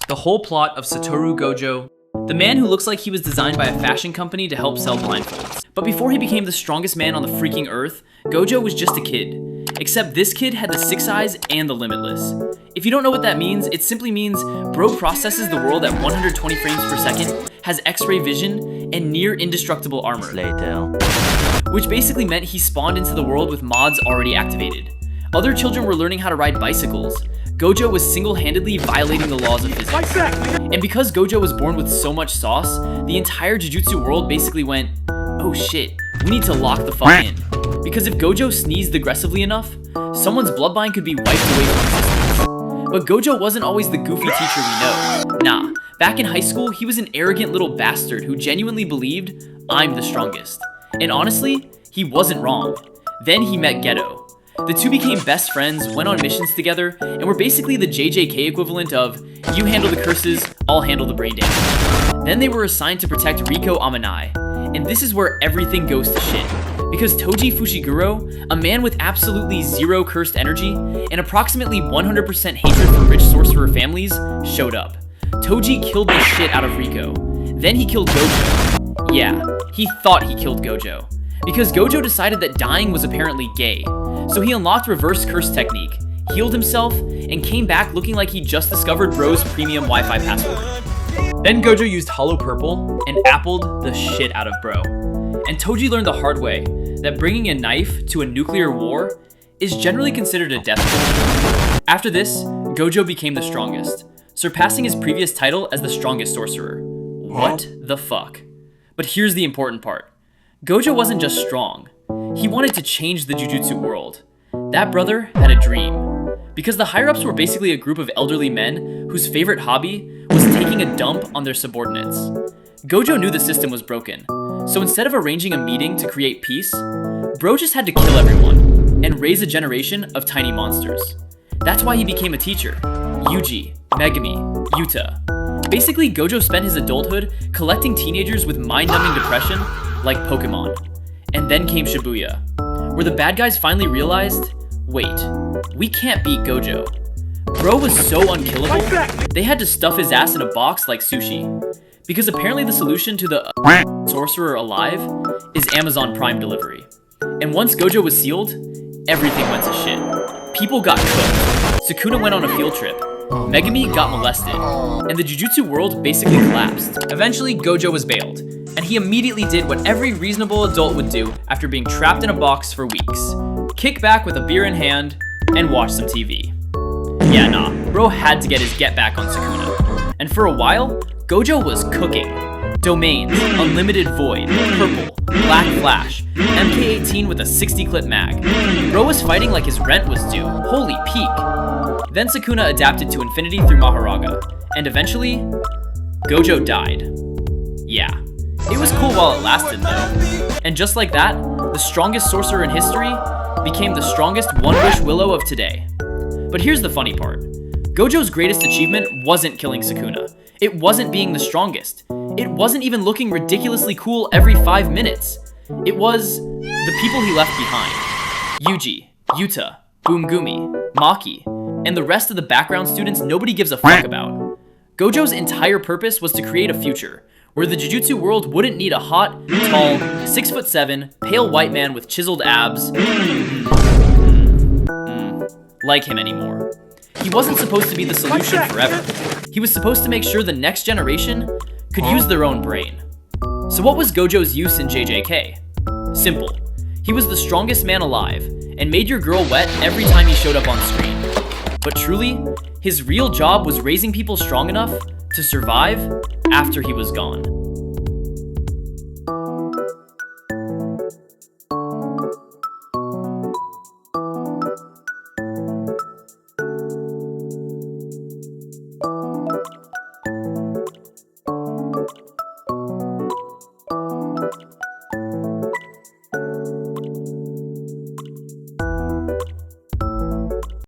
The whole plot of Satoru Gojo, the man who looks like he was designed by a fashion company to help sell blindfolds. But before he became the strongest man on the freaking earth, Gojo was just a kid. Except this kid had the 6 eyes and the limitless. If you don't know what that means, it simply means bro processes the world at 120 frames per second, has X-ray vision, and near indestructible armor. Which basically meant he spawned into the world with mods already activated. Other children were learning how to ride bicycles. Gojo was single-handedly violating the laws of physics. And because Gojo was born with so much sauce, the entire Jujutsu world basically went, oh shit, we need to lock the fuck in. Because if Gojo sneezed aggressively enough, someone's bloodline could be wiped away from existence. But Gojo wasn't always the goofy teacher we know. Nah, back in high school, he was an arrogant little bastard who genuinely believed, I'm the strongest. And honestly, he wasn't wrong. Then he met Geto. The two became best friends, went on missions together, and were basically the JJK equivalent of, you handle the curses, I'll handle the brain damage. Then they were assigned to protect Riko Amanai, and this is where everything goes to shit. Because Toji Fushiguro, a man with absolutely zero cursed energy, and approximately 100% hatred for rich sorcerer families, showed up. Toji killed the shit out of Riko. Then he killed Gojo. Yeah, he thought he killed Gojo. Because Gojo decided that dying was apparently gay. So he unlocked reverse curse technique, healed himself, and came back looking like he just discovered bro's premium Wi-Fi password. Then Gojo used Hollow Purple and appled the shit out of bro. And Toji learned the hard way that bringing a knife to a nuclear war is generally considered a death blow. After this, Gojo became the strongest, surpassing his previous title as the strongest sorcerer. What the fuck? But here's the important part. Gojo wasn't just strong. He wanted to change the Jujutsu world. That brother had a dream. Because the higher-ups were basically a group of elderly men whose favorite hobby was taking a dump on their subordinates. Gojo knew the system was broken, so instead of arranging a meeting to create peace, bro just had to kill everyone and raise a generation of tiny monsters. That's why he became a teacher. Yuji, Megumi, Yuta. Basically, Gojo spent his adulthood collecting teenagers with mind-numbing depression like Pokemon. And then came Shibuya, where the bad guys finally realized, wait, we can't beat Gojo. Bro was so unkillable, they had to stuff his ass in a box like sushi. Because apparently the solution to the sorcerer alive is Amazon Prime delivery. And once Gojo was sealed, everything went to shit. People got cooked, Sukuna went on a field trip, Megumi got molested, and the Jujutsu world basically collapsed. Eventually, Gojo was bailed, and he immediately did what every reasonable adult would do after being trapped in a box for weeks. Kick back with a beer in hand, and watch some TV. Yeah, nah, bro had to get his get back on Sukuna. And for a while, Gojo was cooking. Domains, Unlimited Void, Purple, Black Flash, MK18 with a 60 clip mag. Bro was fighting like his rent was due. Holy peak. Then Sukuna adapted to Infinity through Maharaga, and eventually, Gojo died. Yeah, it was cool while it lasted though. And just like that, the strongest sorcerer in history became the strongest one-wish willow of today. But here's the funny part. Gojo's greatest achievement wasn't killing Sukuna. It wasn't being the strongest. It wasn't even looking ridiculously cool every 5 minutes. It was the people he left behind. Yuji, Yuta, Boomgumi, Maki, and the rest of the background students nobody gives a fuck about. Gojo's entire purpose was to create a future where the Jujutsu world wouldn't need a hot, tall, 6'7", pale white man with chiseled abs like him anymore. He wasn't supposed to be the solution forever. He was supposed to make sure the next generation could use their own brain. So what was Gojo's use in JJK? Simple. He was the strongest man alive and made your girl wet every time he showed up on screen. But truly, his real job was raising people strong enough to survive after he was gone.